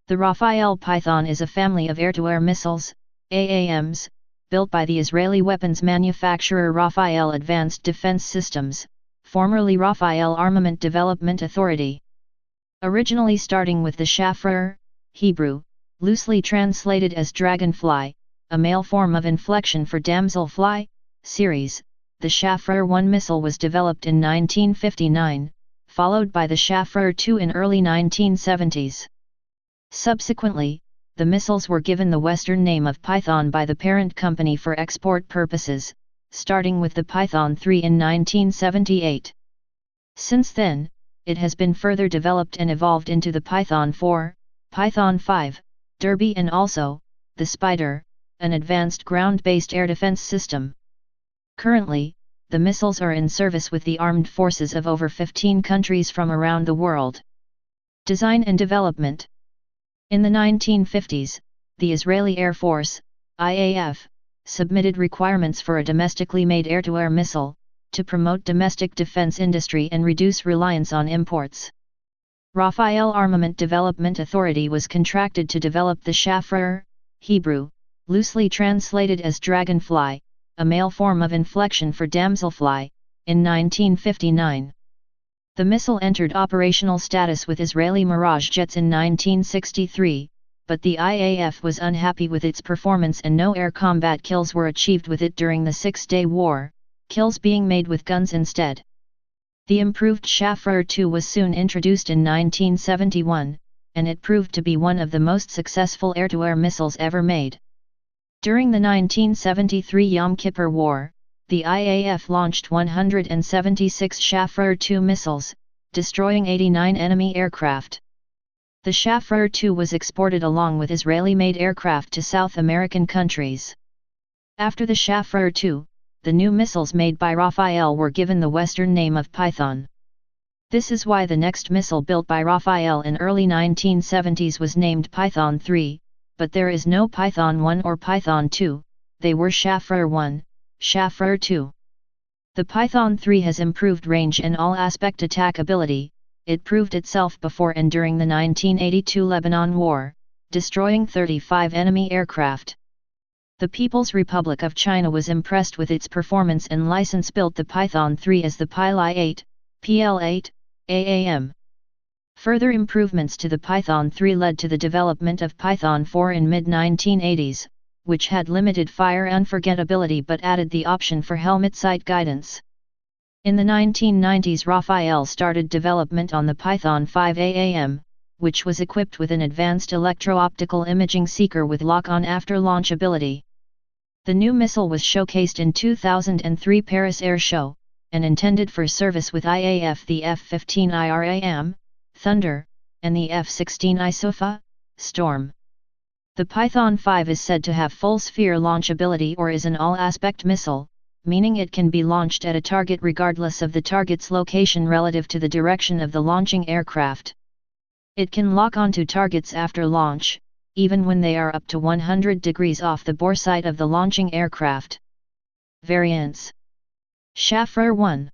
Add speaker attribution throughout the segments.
Speaker 1: The Rafael Python is a family of air-to-air missiles, AAMs, built by the Israeli weapons manufacturer Rafael Advanced Defense Systems, formerly Rafael Armament Development Authority. Originally starting with the Shafrar, Hebrew, loosely translated as dragonfly, a male form of inflection for damselfly, series, the Shafrar 1 missile was developed in 1959, followed by the Shafrar 2 in early 1970s. Subsequently, the missiles were given the Western name of Python by the parent company for export purposes, starting with the Python 3 in 1978. Since then, it has been further developed and evolved into the Python 4, Python 5, Derby and also, the Spider, an advanced ground-based air defense system. Currently, the missiles are in service with the armed forces of over 15 countries from around the world. Design and development. In the 1950s, the Israeli Air Force, IAF, submitted requirements for a domestically made air-to-air missile, to promote domestic defense industry and reduce reliance on imports. Rafael Armament Development Authority was contracted to develop the Shafrar, Hebrew, loosely translated as dragonfly, a male form of inflection for damselfly, in 1959. The missile entered operational status with Israeli Mirage jets in 1963, but the IAF was unhappy with its performance and no air combat kills were achieved with it during the Six-Day War, kills being made with guns instead. The improved Shafrar 2 was soon introduced in 1971, and it proved to be one of the most successful air-to-air missiles ever made. During the 1973 Yom Kippur War, the IAF launched 176 Shafrar 2 missiles, destroying 89 enemy aircraft. The Shafrar 2 was exported along with Israeli-made aircraft to South American countries. After the Shafrar 2, the new missiles made by Rafael were given the Western name of Python. This is why the next missile built by Rafael in early 1970s was named Python 3, but there is no Python 1 or Python 2, they were Shafrar 1, Shafrar 2. The Python 3 has improved range and all-aspect attack ability. It proved itself before and during the 1982 Lebanon War, destroying 35 enemy aircraft. The People's Republic of China was impressed with its performance and license-built the Python 3 as the Pili 8, PL8, AAM. Further improvements to the Python 3 led to the development of Python 4 in mid-1980s, which had limited fire unforgettability but added the option for helmet sight guidance. In the 1990s Rafael started development on the Python 5 AAM, which was equipped with an advanced electro-optical imaging seeker with lock-on after-launch ability. The new missile was showcased in 2003 Paris Air Show, and intended for service with IAF the F-15 IRAM, Thunder, and the F-16 ISOFA, Storm. The Python 5 is said to have full sphere launchability or is an all-aspect missile, meaning it can be launched at a target regardless of the target's location relative to the direction of the launching aircraft. It can lock onto targets after launch, even when they are up to 100 degrees off the bore site of the launching aircraft. Variants. Shafrar 1.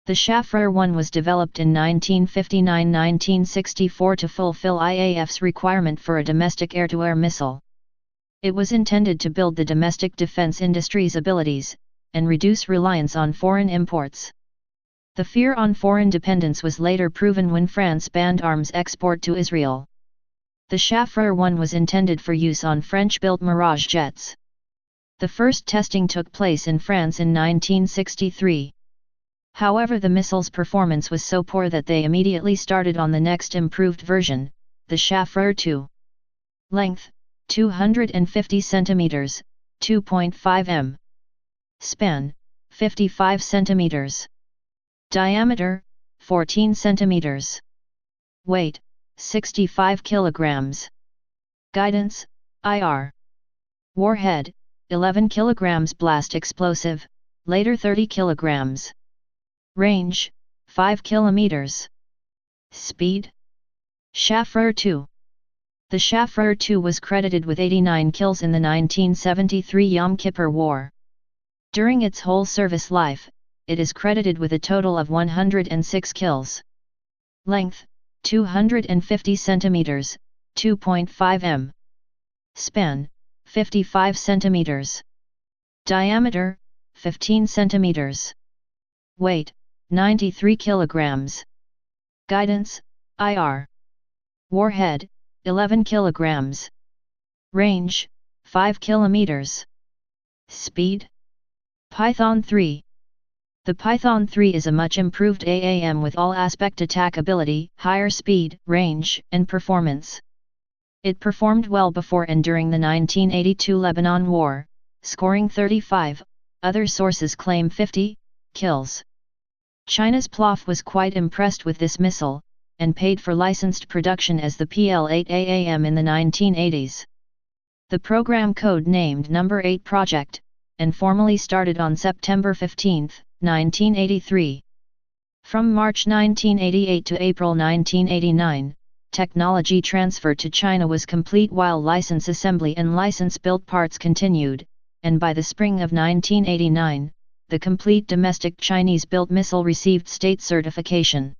Speaker 1: The Shafrar 1 was developed in 1959-1964 to fulfill IAF's requirement for a domestic air-to-air missile. It was intended to build the domestic defense industry's abilities, and reduce reliance on foreign imports. The fear on foreign dependence was later proven when France banned arms export to Israel. The Shafrar 1 was intended for use on French-built Mirage jets. The first testing took place in France in 1963. However, the missile's performance was so poor that they immediately started on the next improved version, the Shafrar 2. Length, 250 cm, 2.5 m. Span, 55 cm. Diameter, 14 cm. Weight, 65 kg. Guidance, IR. Warhead, 11 kg blast explosive, later 30 kg. Range, 5 km. Speed. Shafrar 2. The Shafrar 2 was credited with 89 kills in the 1973 Yom Kippur War. During its whole service life, it is credited with a total of 106 kills. Length, 250 cm, 2.5 m. Span, 55 centimeters. Diameter, 15 centimeters. Weight, 93 kilograms. Guidance, IR. Warhead, 11 kilograms. Range, 5 kilometers. Speed, Python 3. The Python 3 is a much improved AAM with all aspect attack ability, higher speed, range, and performance. It performed well before and during the 1982 Lebanon War, scoring 35, other sources claim 50, kills. China's PLOF was quite impressed with this missile, and paid for licensed production as the PL-8 AAM in the 1980s. The program code named Number 8 Project, and formally started on September 15, 1983. From March 1988 to April 1989, technology transfer to China was complete while license assembly and license built parts continued, and by the spring of 1989, the complete domestic Chinese-built missile received state certification.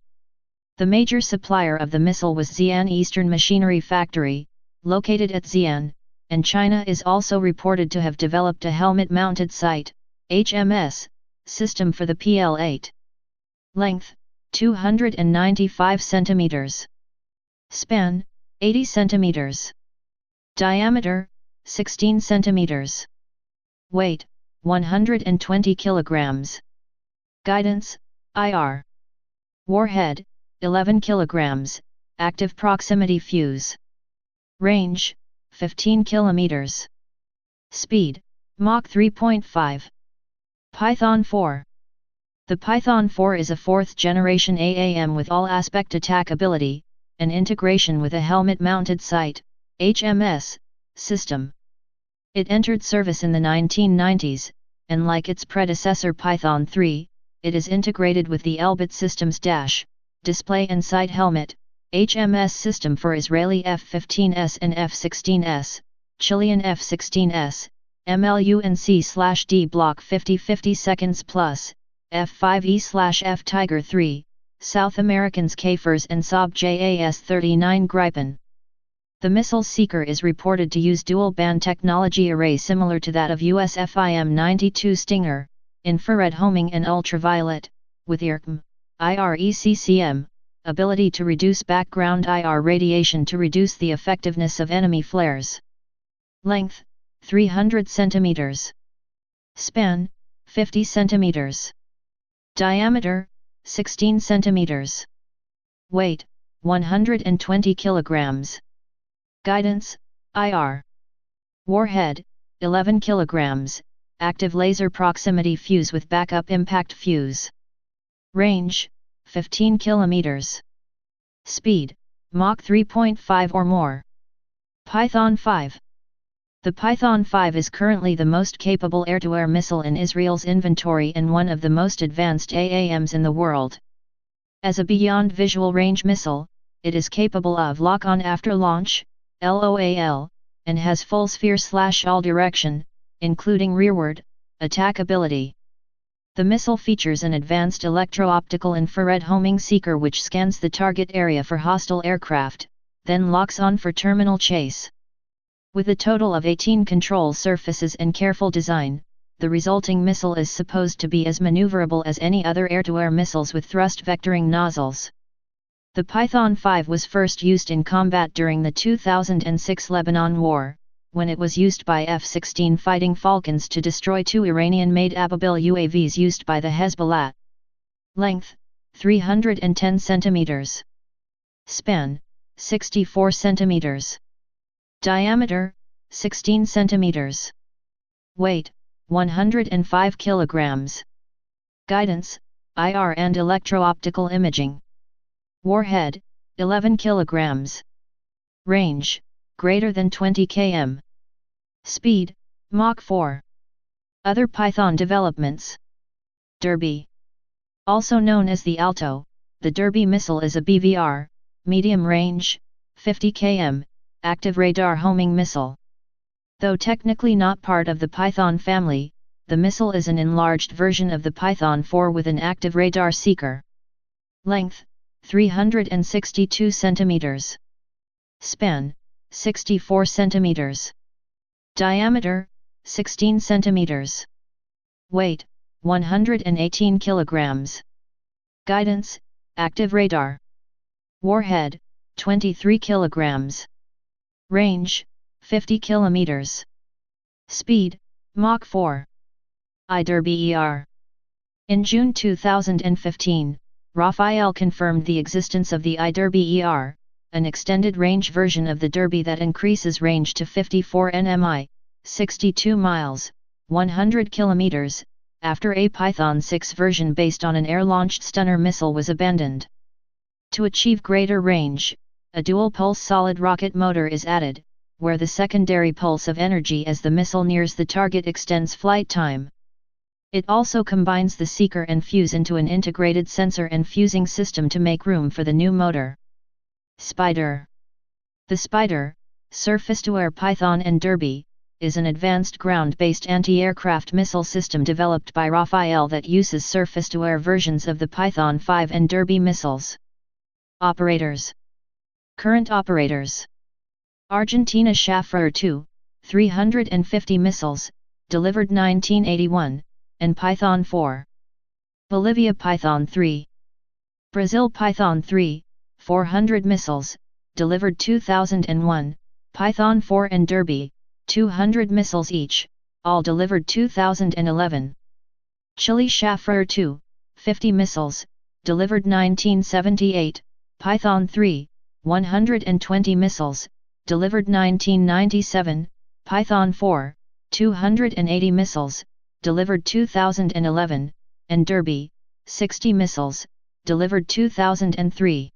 Speaker 1: The major supplier of the missile was Xi'an Eastern Machinery Factory, located at Xi'an, and China is also reported to have developed a helmet-mounted sight, HMS, system for the PL-8. Length, 295 centimeters. Span, 80 centimeters. Diameter, 16 centimeters. Weight, 120 kilograms. Guidance, IR. Warhead, 11 kilograms, active proximity fuse. Range, 15 kilometers. Speed, Mach 3.5. Python 4. The Python 4 is a fourth-generation AAM with all-aspect attack ability, and integration with a helmet-mounted sight, HMS, system. It entered service in the 1990s, and like its predecessor Python 3, it is integrated with the Elbit Systems dash, display and sight helmet, HMS system for Israeli F-15S and F-16S, Chilean F-16S, MLUNC/D Block 50-50 seconds plus, F-5E/F Tiger 3, South Americans KFIRS and Saab JAS-39 Gripen. The missile seeker is reported to use dual-band technology array similar to that of US FIM-92 Stinger, infrared homing and ultraviolet, with IRECCM, ability to reduce background IR radiation to reduce the effectiveness of enemy flares. Length, 300 centimeters. Span, 50 centimeters. Diameter, 16 centimeters. Weight, 120 kilograms. Guidance, IR. Warhead, 11 kilograms, active laser proximity fuse with backup impact fuse. Range, 15 kilometers. Speed, Mach 3.5 or more. Python 5. The Python 5 is currently the most capable air-to-air missile in Israel's inventory and one of the most advanced AAMs in the world. As a beyond visual range missile, it is capable of lock-on after launch, LOAL, and has full sphere/all direction, including rearward, attack ability. The missile features an advanced electro-optical infrared homing seeker which scans the target area for hostile aircraft, then locks on for terminal chase. With a total of 18 control surfaces and careful design, the resulting missile is supposed to be as maneuverable as any other air-to-air missiles with thrust vectoring nozzles. The Python 5 was first used in combat during the 2006 Lebanon War, when it was used by F-16 Fighting Falcons to destroy two Iranian-made Ababil UAVs used by the Hezbollah. Length, 310 centimeters. Span, 64 centimeters. Diameter, 16 centimeters. Weight, 105 kilograms. Guidance, IR and electro-optical imaging. Warhead, 11 kilograms. Range, greater than 20 km. Speed, Mach 4. Other Python developments. Derby. Also known as the Alto, the Derby missile is a BVR, medium range, 50 km, active radar homing missile. Though technically not part of the Python family, the missile is an enlarged version of the Python 4 with an active radar seeker. Length, 362 centimeters. Span, 64 centimeters. Diameter, 16 centimeters. Weight, 118 kilograms. Guidance, active radar. Warhead, 23 kilograms. Range, 50 kilometers. Speed, Mach 4. IDER. In June 2015, Rafael confirmed the existence of the IDER, an extended-range version of the Derby that increases range to 54 nmi, 62 miles, 100 kilometers, after a Python 6 version based on an air-launched Stunner missile was abandoned. To achieve greater range, a dual-pulse solid rocket motor is added, where the secondary pulse of energy as the missile nears the target extends flight time. It also combines the seeker and fuse into an integrated sensor and fusing system to make room for the new motor. Spider. The Spider, surface-to-air Python and Derby, is an advanced ground-based anti-aircraft missile system developed by Rafael that uses surface-to-air versions of the Python 5 and Derby missiles. Operators. Current operators. Argentina Chaffrer 2, 350 missiles, delivered 1981, and Python 4. Bolivia Python 3. Brazil Python 3, 400 missiles, delivered 2001, Python 4 and Derby, 200 missiles each, all delivered 2011. Chile Chaffrer 2, 50 missiles, delivered 1978, Python 3, 120 missiles, delivered 1997, Python 4, 280 missiles, delivered 2011, and Derby, 60 missiles, delivered 2003.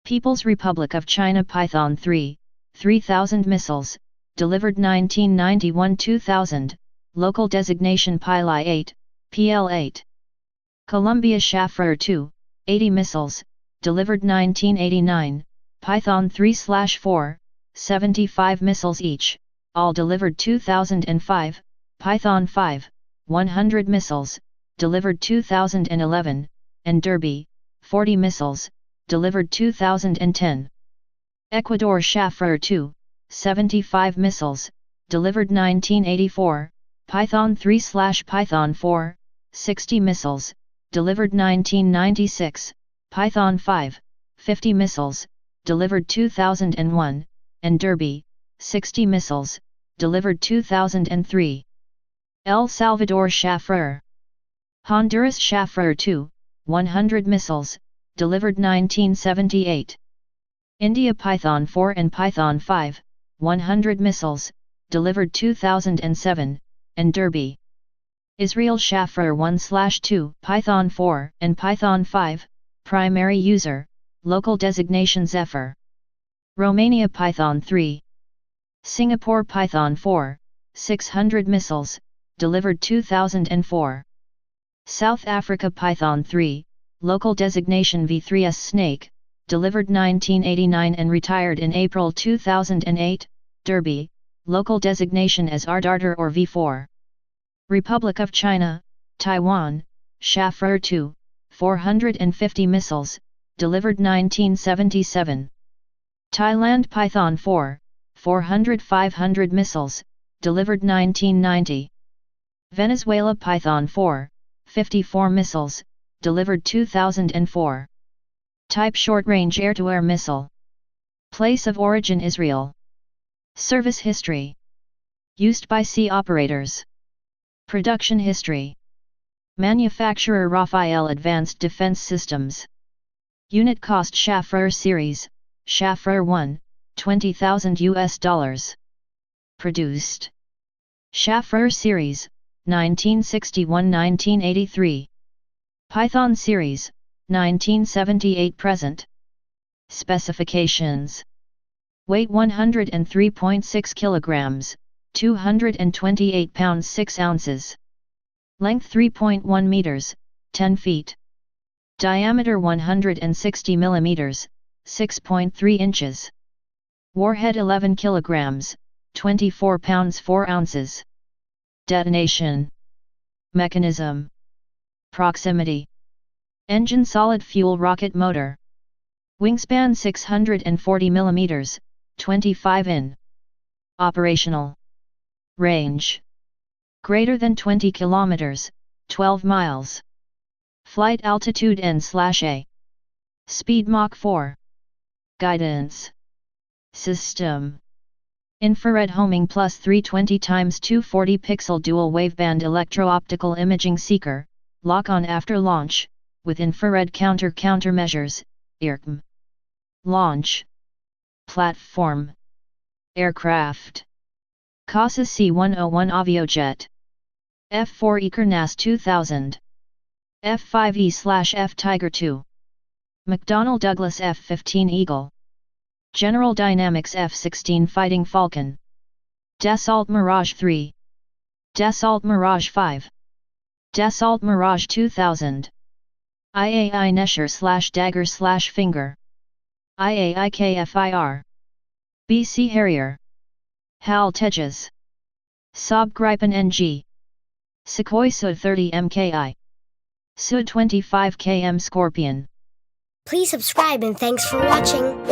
Speaker 1: People's Republic of China Python 3, 3000 missiles, delivered 1991-2000, local designation Pili 8, PL8. Colombia Chaffrer 2, 80 missiles, delivered 1989, Python 3/4, 75 missiles each, all delivered 2005, Python 5, 100 missiles, delivered 2011, and Derby, 40 missiles, delivered 2010. Ecuador Chaffrer 2, 75 missiles, delivered 1984, Python 3/Python 4, 60 missiles, delivered 1996, Python 5, 50 missiles, delivered 2001, and Derby, 60 missiles, delivered 2003. El Salvador Chaffrer. Honduras Chaffrer 2, 100 missiles, delivered 1978. India Python 4 and Python 5, 100 missiles, delivered 2007, and Derby. Israel Chaffrer 1/2, Python 4 and Python 5, primary user, local designation Zephyr. Romania Python 3. Singapore Python 4, 600 missiles, delivered 2004. South Africa Python 3, local designation V3S Snake, delivered 1989 and retired in April 2008, Derby, local designation as Darter or V4. Republic of China, Taiwan, Chaffrer 2, 450 missiles, delivered 1977. Thailand Python 4, 400-500 missiles, delivered 1990. Venezuela Python 4, 54 missiles, delivered 2004. Type short-range air-to-air missile. Place of origin Israel. Service history. Used by C operators. Production history. Manufacturer Rafael Advanced Defense Systems. Unit cost Chaffrer series, Chaffrer 1, $20,000. Produced. Chaffrer series, 1961-1983. Python series, 1978 present. Specifications. Weight 103.6 kilograms, 228 pounds 6 ounces. Length 3.1 meters, 10 feet. Diameter 160 millimeters, 6.3 inches. Warhead 11 kilograms, 24 pounds 4 ounces. Detonation. Mechanism. Proximity. Engine solid fuel rocket motor. Wingspan 640 millimeters, 25 in. Operational. Range. Greater than 20 kilometers, 12 miles. Flight altitude n/a. Speed Mach 4. Guidance. System. Infrared homing plus 320 x 240 pixel dual waveband electro-optical imaging seeker, lock-on after launch, with infrared countermeasures, IRCM. Launch. Platform. Aircraft. CASA C-101 Aviojet. F4 Ekernas 2000. F5E/F Tiger II. McDonnell Douglas F-15 Eagle. General Dynamics F-16 Fighting Falcon. Dassault Mirage 3. Dassault Mirage 5. Dassault Mirage 2000. IAI Nesher/Dagger/Finger. IAI KFIR. BC Harrier. HAL Tejas. Saab Gripen NG. Sukhoi Su-30 MKI. Su-25 KM Scorpion.
Speaker 2: Please subscribe and thanks for watching.